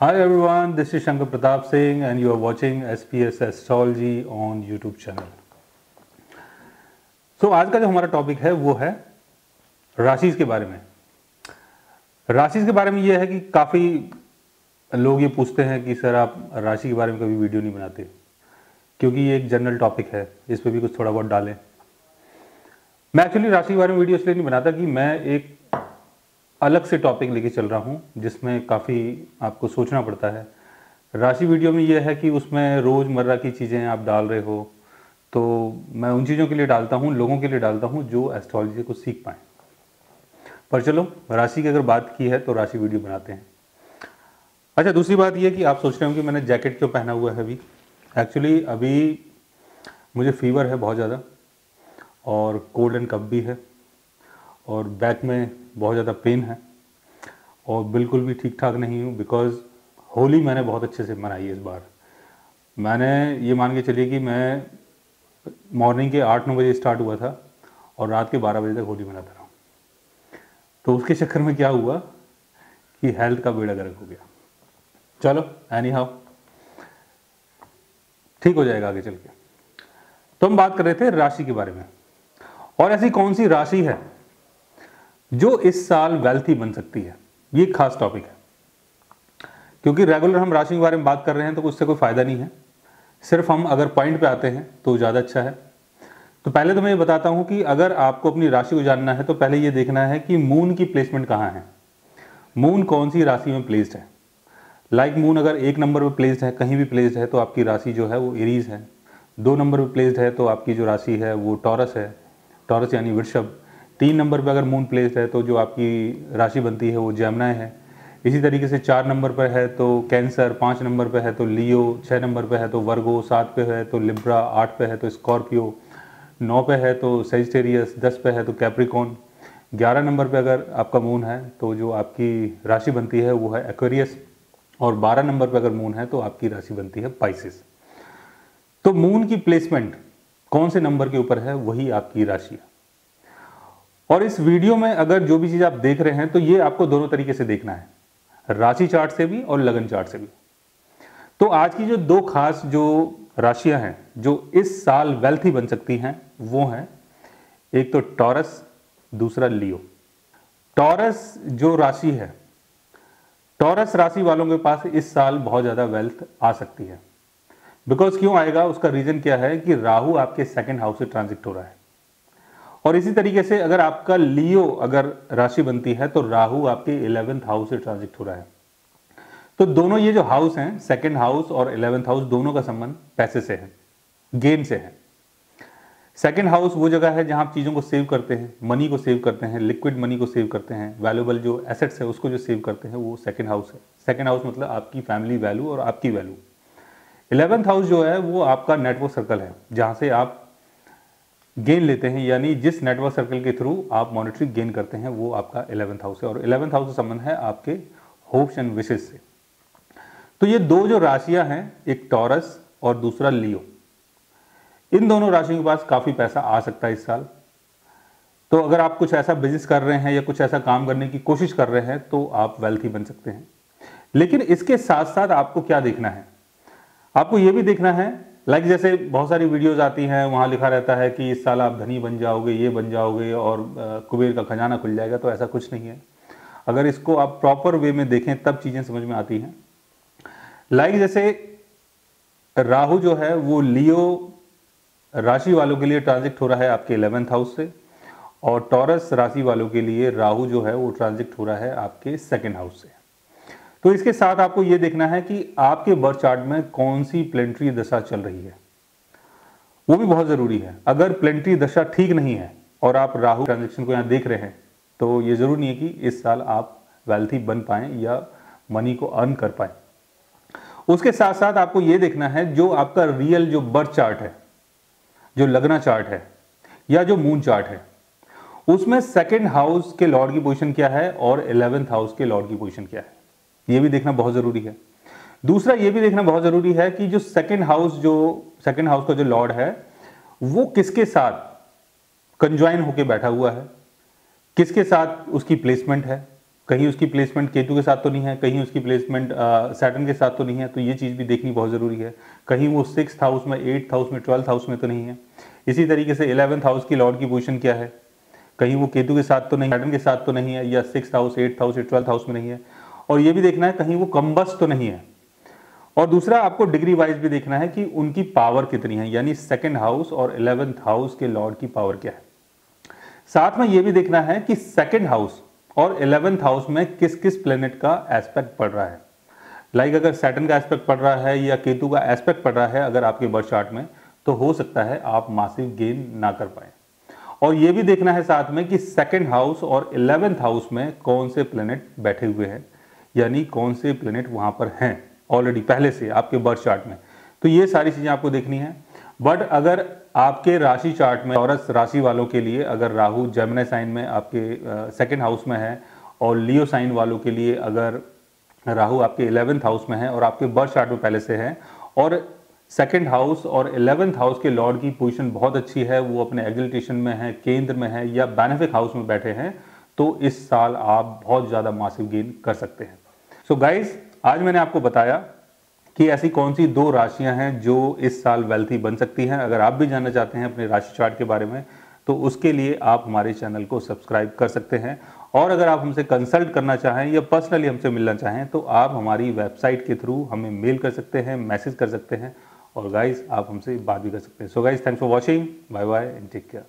Hi everyone, this is Shankar Pratap Singh and you are watching SPS Astrology on YouTube channel. So आज का जो हमारा topic है वो है राशि के बारे में। राशि के बारे में ये है कि काफ़ी लोग ये पूछते हैं कि सर आप राशि के बारे में कभी वीडियो नहीं बनाते, क्योंकि ये एक जनरल टॉपिक है, इस पर भी कुछ थोड़ा बहुत डालें। मैं एक्चुअली राशि के बारे में वीडियो इसलिए नहीं बनाता कि मैं एक अलग से टॉपिक लेके चल रहा हूँ जिसमें काफ़ी आपको सोचना पड़ता है। राशि वीडियो में यह है कि उसमें रोज़मर्रा की चीज़ें आप डाल रहे हो, तो मैं उन चीज़ों के लिए डालता हूँ, लोगों के लिए डालता हूँ जो एस्ट्रोलॉजी को सीख पाएँ। पर चलो, राशि की अगर बात की है तो राशि वीडियो बनाते हैं। अच्छा, दूसरी बात यह कि आप सोच रहे हो कि मैंने जैकेट क्यों पहना हुआ है अभी। एक्चुअली अभी मुझे फीवर है बहुत ज़्यादा और कोल्ड एंड कफ भी है और बैक में बहुत ज़्यादा पेन है और बिल्कुल भी ठीक ठाक नहीं हूँ, बिकॉज़ होली मैंने बहुत अच्छे से मनाई है इस बार। मैंने ये मान के चलिए कि मैं मॉर्निंग के 8-9 बजे स्टार्ट हुआ था और रात के 12 बजे तक होली मनाता रहा। तो उसके चक्कर में क्या हुआ कि हेल्थ का बेड़ा गर्क हो गया। चलो एनी हाउ, ठीक हो जाएगा आगे चल के। तो हम बात कर रहे थे राशि के बारे में, और ऐसी कौन सी राशि है जो इस साल वेल्थी बन सकती है। ये एक खास टॉपिक है, क्योंकि रेगुलर हम राशि के बारे में बात कर रहे हैं तो उससे कोई फायदा नहीं है। सिर्फ हम अगर पॉइंट पे आते हैं तो ज़्यादा अच्छा है। तो पहले तो मैं ये बताता हूँ कि अगर आपको अपनी राशि को जानना है तो पहले ये देखना है कि मून की प्लेसमेंट कहाँ है, मून कौन सी राशि में प्लेस्ड है। लाइक मून अगर 1 नंबर पर प्लेस्ड है, कहीं भी प्लेस्ड है, तो आपकी राशि जो है वो एरीज है। 2 नंबर पर प्लेस्ड है तो आपकी जो राशि है वो टॉरस है, टॉरस यानी वृषभ। 3 नंबर पर अगर मून प्लेस्ड है तो जो आपकी राशि बनती है वो जेमिनी है। इसी तरीके से 4 नंबर पर है तो कैंसर, 5 नंबर पर है तो लियो, 6 नंबर पर है तो वर्गो, 7 पे है तो लिब्रा, 8 पे है तो स्कॉर्पियो, 9 पे है तो सेजिटेरियस, 10 पे है तो कैप्रिकॉन, 11 नंबर पे अगर आपका मून है तो जो आपकी राशि बनती है वो है एक्वेरियस, और 12 नंबर पे अगर मून है तो आपकी राशि बनती है पाइसेस। तो मून की प्लेसमेंट कौन से नंबर के ऊपर है वही आपकी राशि है। और इस वीडियो में अगर जो भी चीज आप देख रहे हैं तो ये आपको दोनों तरीके से देखना है, राशि चार्ट से भी और लगन चार्ट से भी। तो आज की जो 2 खास जो राशियां हैं जो इस साल वेल्थी बन सकती हैं वो हैं, एक तो टॉरस, दूसरा लियो। टॉरस जो राशि है, टॉरस राशि वालों के पास इस साल बहुत ज्यादा वेल्थ आ सकती है। बिकॉज क्यों आएगा, उसका रीजन क्या है कि राहु आपके 2nd हाउस से ट्रांजिट हो रहा है। और इसी तरीके से अगर आपका लियो अगर राशि बनती है तो राहु आपके 11th हाउस से ट्रांजिट हो रहा है। तो दोनों ये जो हाउस हैं, 2nd हाउस और 11th हाउस, दोनों का संबंध पैसे से है, गेन से है। 2nd हाउस वो जगह है जहां आप चीजों को सेव करते हैं, मनी को सेव करते हैं, लिक्विड मनी को सेव करते हैं, वैल्यूएबल जो एसेट्स है उसको जो सेव करते हैं, वो 2nd हाउस है। 2nd हाउस मतलब आपकी फैमिली वैल्यू और आपकी वैल्यू। 11th हाउस जो है वो आपका नेटवर्क सर्कल है, जहां से आप गेन लेते हैं, यानी जिस नेटवर्क सर्कल के थ्रू आप मॉनेटरी गेन करते हैं वो आपका 11th हाउस है। और 11th हाउस का संबंध है आपके होप्स एंड विशेस से। तो ये 2 जो राशियां हैं, एक टॉरस और दूसरा लियो, इन दोनों राशियों के पास काफी पैसा आ सकता है इस साल। तो अगर आप कुछ ऐसा बिजनेस कर रहे हैं या कुछ ऐसा काम करने की कोशिश कर रहे हैं तो आप वेल्थी बन सकते हैं। लेकिन इसके साथ साथ आपको क्या देखना है, आपको यह भी देखना है, लाइक जैसे बहुत सारी वीडियोस आती हैं, वहां लिखा रहता है कि इस साल आप धनी बन जाओगे, ये बन जाओगे और कुबेर का खजाना खुल जाएगा। तो ऐसा कुछ नहीं है। अगर इसको आप प्रॉपर वे में देखें तब चीजें समझ में आती हैं। लाइक जैसे राहु जो है वो लियो राशि वालों के लिए ट्रांजिट हो रहा है आपके 11th हाउस से, और टॉरस राशि वालों के लिए राहु जो है वो ट्रांजिट हो रहा है आपके 2nd हाउस से। तो इसके साथ आपको यह देखना है कि आपके बर्थ चार्ट में कौन सी प्लेनेटरी दशा चल रही है, वो भी बहुत जरूरी है। अगर प्लेनेटरी दशा ठीक नहीं है और आप राहु ट्रांजेक्शन को यहां देख रहे हैं तो ये जरूरी नहीं है कि इस साल आप वेल्थी बन पाएं या मनी को अर्न कर पाएं। उसके साथ साथ आपको यह देखना है जो आपका रियल जो बर्थ चार्ट है, जो लगना चार्ट है या जो मून चार्ट है, उसमें 2nd हाउस के लॉर्ड की पोजीशन क्या है और 11th हाउस के लॉर्ड की पोजीशन क्या है, ये भी देखना बहुत जरूरी है। दूसरा ये भी देखना बहुत जरूरी है कि जो 2nd हाउस का जो लॉर्ड है वो किसके साथ कंजॉइन होके बैठा हुआ है, किसके साथ उसकी प्लेसमेंट है, कहीं उसकी प्लेसमेंट केतु के साथ तो नहीं है, कहीं उसकी प्लेसमेंट सैटर्न के साथ तो नहीं है, तो ये चीज़ भी देखनी बहुत ज़रूरी है। कहीं वो 6th हाउस में, 8th हाउस में, 12th हाउस में तो नहीं है। इसी तरीके से 11th हाउस की लॉर्ड की पोजीशन क्या है, कहीं वो केतु के साथ तो नहीं, सैटर्न के साथ तो नहीं है, या 6th हाउस, 8th हाउस या 12th हाउस में नहीं है। और ये भी देखना है कहीं वो कम्बस तो नहीं है। और दूसरा आपको डिग्री वाइज भी देखना है कि उनकी पावर कितनी है, यानी 2nd हाउस और 11th हाउस के लॉर्ड की पावर क्या है। साथ में ये भी देखना है कि 2nd हाउस और 11th हाउस में किस किस प्लेनेट का एस्पेक्ट पड़ रहा है। लाइक अगर सैटर्न का एस्पेक्ट पड़ रहा है या केतु का एस्पेक्ट पड़ रहा है अगर आपके बर्थ चार्ट में, तो हो सकता है आप मासिव गेन ना कर पाए। और ये भी देखना है साथ में कि 2nd हाउस और 11th हाउस में कौन से प्लेनेट बैठे हुए हैं, यानी कौन से प्लेनेट वहां पर हैं ऑलरेडी पहले से आपके बर्थ चार्ट में। तो ये सारी चीजें आपको देखनी है। बट अगर आपके राशि चार्ट में टॉरस राशि वालों के लिए अगर राहु जेमिनी साइन में आपके 2nd हाउस में है, और लियो साइन वालों के लिए अगर राहु आपके 11th हाउस में है और आपके बर्थ चार्ट में पहले से है, और 2nd हाउस और 11th हाउस के लॉर्ड की पोजीशन बहुत अच्छी है, वो अपने एग्जिल्टेशन में है, केंद्र में है या बेनिफिक हाउस में बैठे हैं, तो इस साल आप बहुत ज़्यादा मासिव गेन कर सकते हैं। सो गाइज, आज मैंने आपको बताया कि ऐसी कौन सी 2 राशियां हैं जो इस साल वेल्थी बन सकती हैं। अगर आप भी जानना चाहते हैं अपने राशि चार्ट के बारे में, तो उसके लिए आप हमारे चैनल को सब्सक्राइब कर सकते हैं। और अगर आप हमसे कंसल्ट करना चाहें या पर्सनली हमसे मिलना चाहें, तो आप हमारी वेबसाइट के थ्रू हमें मेल कर सकते हैं, मैसेज कर सकते हैं, और गाइज आप हमसे बात भी कर सकते हैं। So guys, thanks for watching, bye bye and take care.